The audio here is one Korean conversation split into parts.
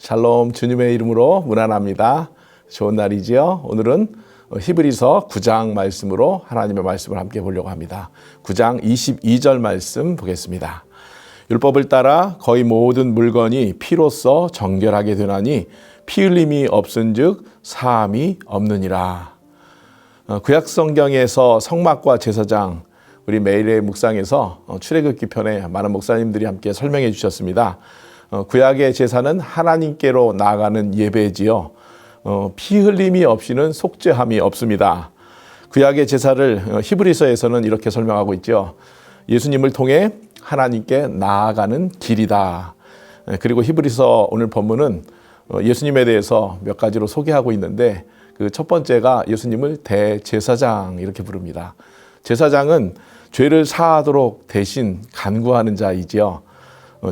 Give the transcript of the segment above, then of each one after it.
샬롬, 주님의 이름으로 문안합니다. 좋은 날이지요. 오늘은 히브리서 9장 말씀으로 하나님의 말씀을 함께 보려고 합니다. 9장 22절 말씀 보겠습니다. 율법을 따라 거의 모든 물건이 피로써 정결하게 되나니 피 흘림이 없은즉 사함이 없느니라. 구약 성경에서 성막과 제사장, 우리 매일의 묵상에서 출애굽기 편에 많은 목사님들이 함께 설명해 주셨습니다. 구약의 제사는 하나님께로 나아가는 예배지요. 피 흘림이 없이는 속죄함이 없습니다. 구약의 제사를 히브리서에서는 이렇게 설명하고 있죠. 예수님을 통해 하나님께 나아가는 길이다. 그리고 히브리서 오늘 본문은 예수님에 대해서 몇 가지로 소개하고 있는데 그 첫 번째가 예수님을 대제사장 이렇게 부릅니다. 제사장은 죄를 사하도록 대신 간구하는 자이지요.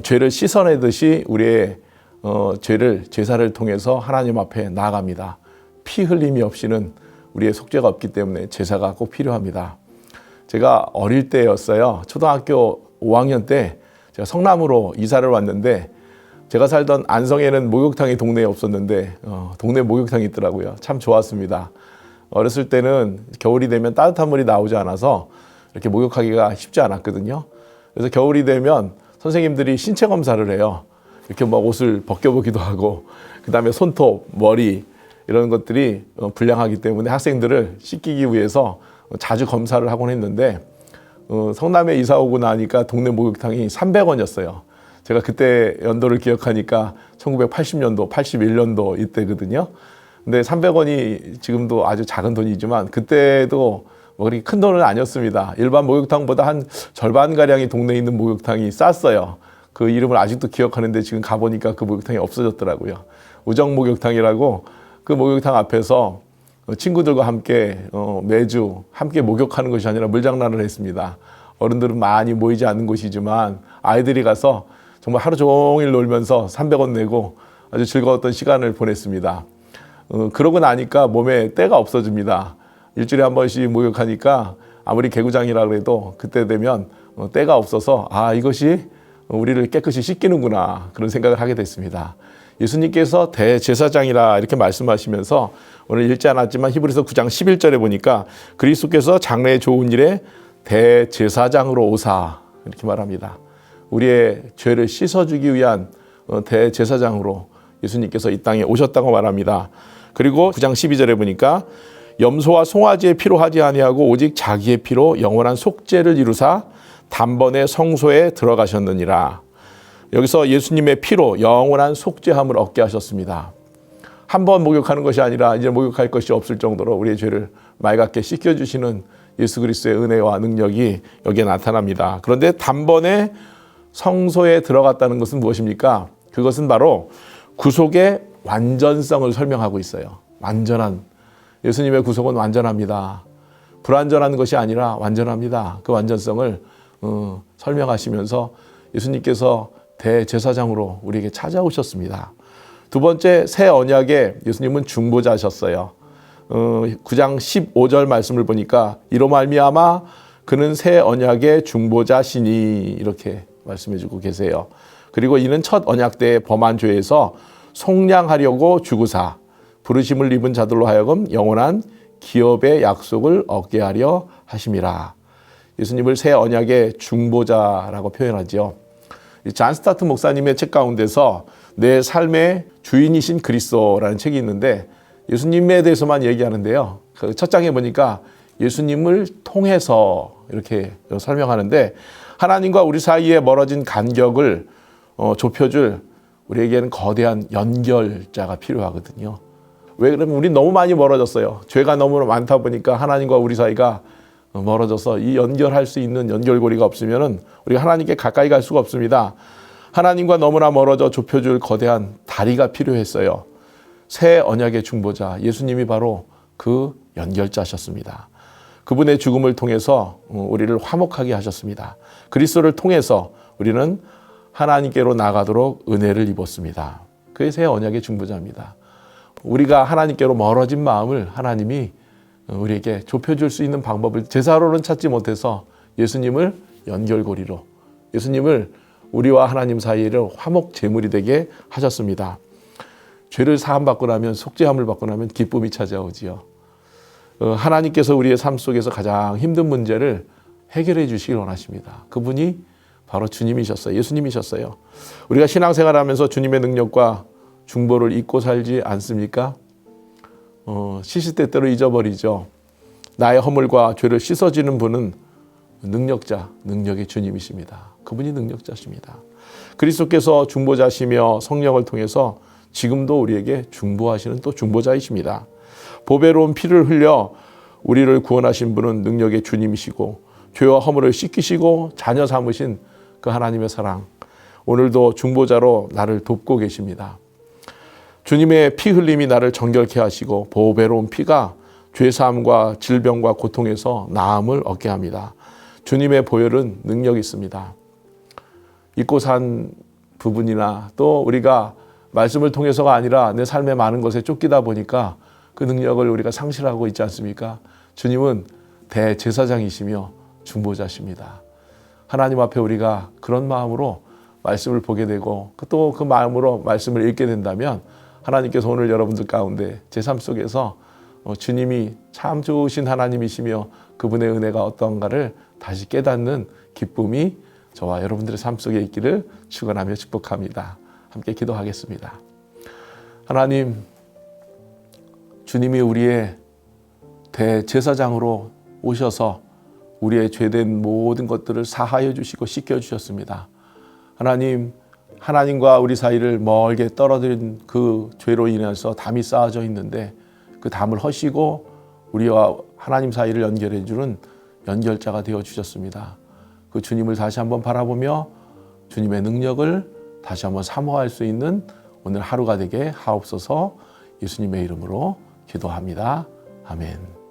죄를 씻어내듯이 우리의 죄를 제사를 통해서 하나님 앞에 나아갑니다. 피 흘림이 없이는 우리의 속죄가 없기 때문에 제사가 꼭 필요합니다. 제가 어릴 때였어요. 초등학교 5학년 때 제가 성남으로 이사를 왔는데 제가 살던 안성에는 목욕탕이 동네에 없었는데 동네 목욕탕이 있더라고요. 참 좋았습니다. 어렸을 때는 겨울이 되면 따뜻한 물이 나오지 않아서 이렇게 목욕하기가 쉽지 않았거든요. 그래서 겨울이 되면 선생님들이 신체 검사를 해요. 이렇게 막 옷을 벗겨보기도 하고, 그 다음에 손톱, 머리 이런 것들이 불량하기 때문에 학생들을 씻기기 위해서 자주 검사를 하곤 했는데 성남에 이사 오고 나니까 동네 목욕탕이 300원이었어요. 제가 그때 연도를 기억하니까 1980년도, 81년도 이때거든요. 근데 300원이 지금도 아주 작은 돈이지만 그때도 뭐 그렇게 큰 돈은 아니었습니다. 일반 목욕탕보다 한 절반가량이 동네에 있는 목욕탕이 쌌어요. 그 이름을 아직도 기억하는데 지금 가보니까 그 목욕탕이 없어졌더라고요. 우정 목욕탕이라고 그 목욕탕 앞에서 친구들과 함께 매주 함께 목욕하는 것이 아니라 물장난을 했습니다. 어른들은 많이 모이지 않는 곳이지만 아이들이 가서 정말 하루 종일 놀면서 300원 내고 아주 즐거웠던 시간을 보냈습니다. 그러고 나니까 몸에 때가 없어집니다. 일주일에 한 번씩 목욕하니까 아무리 개구장이라 그래도 그때 되면 때가 없어서 이것이 우리를 깨끗이 씻기는구나 그런 생각을 하게 됐습니다. 예수님께서 대제사장이라 이렇게 말씀하시면서 오늘 읽지 않았지만 히브리서 9장 11절에 보니까 그리스도께서 장래의 좋은 일에 대제사장으로 오사 이렇게 말합니다. 우리의 죄를 씻어주기 위한 대제사장으로 예수님께서 이 땅에 오셨다고 말합니다. 그리고 9장 12절에 보니까 염소와 송아지의 피로 하지 아니하고 오직 자기의 피로 영원한 속죄를 이루사 단번에 성소에 들어가셨느니라. 여기서 예수님의 피로 영원한 속죄함을 얻게 하셨습니다. 한 번 목욕하는 것이 아니라 이제 목욕할 것이 없을 정도로 우리의 죄를 맑게 씻겨주시는 예수 그리스도의 은혜와 능력이 여기에 나타납니다. 그런데 단번에 성소에 들어갔다는 것은 무엇입니까? 그것은 바로 구속의 완전성을 설명하고 있어요. 완전한, 예수님의 구속은 완전합니다. 불완전한 것이 아니라 완전합니다. 그 완전성을 설명하시면서 예수님께서 대제사장으로 우리에게 찾아오셨습니다. 두 번째, 새 언약에 예수님은 중보자셨어요. 9장 15절 말씀을 보니까 이로 말미암아 그는 새 언약의 중보자시니 이렇게 말씀해주고 계세요. 그리고 이는 첫 언약 때 범한 죄에서 속량하려고 죽으사 부르심을 입은 자들로 하여금 영원한 기업의 약속을 얻게 하려 하심이라. 예수님을 새 언약의 중보자라고 표현하죠. 잔 스타트 목사님의 책 가운데서 내 삶의 주인이신 그리스도라는 책이 있는데 예수님에 대해서만 얘기하는데요. 그 첫 장에 보니까 예수님을 통해서 이렇게 설명하는데 하나님과 우리 사이에 멀어진 간격을 좁혀줄 우리에게는 거대한 연결자가 필요하거든요. 왜 그러면 우리 너무 많이 멀어졌어요. 죄가 너무 많다 보니까 하나님과 우리 사이가 멀어져서 이 연결할 수 있는 연결고리가 없으면 우리가 하나님께 가까이 갈 수가 없습니다. 하나님과 너무나 멀어져 좁혀줄 거대한 다리가 필요했어요. 새 언약의 중보자 예수님이 바로 그 연결자셨습니다. 그분의 죽음을 통해서 우리를 화목하게 하셨습니다. 그리스도를 통해서 우리는 하나님께로 나가도록 은혜를 입었습니다. 그게 새 언약의 중보자입니다. 우리가 하나님께로 멀어진 마음을 하나님이 우리에게 좁혀줄 수 있는 방법을 제사로는 찾지 못해서 예수님을 연결고리로, 예수님을 우리와 하나님 사이를 화목 제물이 되게 하셨습니다. 죄를 사함받고 나면, 속죄함을 받고 나면 기쁨이 찾아오지요. 하나님께서 우리의 삶 속에서 가장 힘든 문제를 해결해 주시길 원하십니다. 그분이 바로 주님이셨어요. 예수님이셨어요. 우리가 신앙생활하면서 주님의 능력과 중보를 잊고 살지 않습니까? 시시때때로 잊어버리죠. 나의 허물과 죄를 씻어지는 분은 능력자, 능력의 주님이십니다. 그분이 능력자십니다. 그리스도께서 중보자시며 성령을 통해서 지금도 우리에게 중보하시는 또 중보자이십니다. 보배로운 피를 흘려 우리를 구원하신 분은 능력의 주님이시고 죄와 허물을 씻기시고 자녀 삼으신 그 하나님의 사랑, 오늘도 중보자로 나를 돕고 계십니다. 주님의 피 흘림이 나를 정결케 하시고 보배로운 피가 죄사함과 질병과 고통에서 나음을 얻게 합니다. 주님의 보혈은 능력이 있습니다. 잊고 산 부분이나 또 우리가 말씀을 통해서가 아니라 내 삶의 많은 것에 쫓기다 보니까 그 능력을 우리가 상실하고 있지 않습니까? 주님은 대제사장이시며 중보자십니다. 하나님 앞에 우리가 그런 마음으로 말씀을 보게 되고 또 그 마음으로 말씀을 읽게 된다면 하나님께서 오늘 여러분들 가운데 제 삶 속에서 주님이 참 좋으신 하나님이시며 그분의 은혜가 어떤가를 다시 깨닫는 기쁨이 저와 여러분들의 삶 속에 있기를 축원하며 축복합니다. 함께 기도하겠습니다. 하나님, 주님이 우리의 대제사장으로 오셔서 우리의 죄된 모든 것들을 사하여 주시고 씻겨 주셨습니다. 하나님, 하나님과 우리 사이를 멀게 떨어뜨린 그 죄로 인해서 담이 쌓아져 있는데 그 담을 허시고 우리와 하나님 사이를 연결해 주는 연결자가 되어 주셨습니다. 그 주님을 다시 한번 바라보며 주님의 능력을 다시 한번 사모할 수 있는 오늘 하루가 되게 하옵소서. 예수님의 이름으로 기도합니다. 아멘.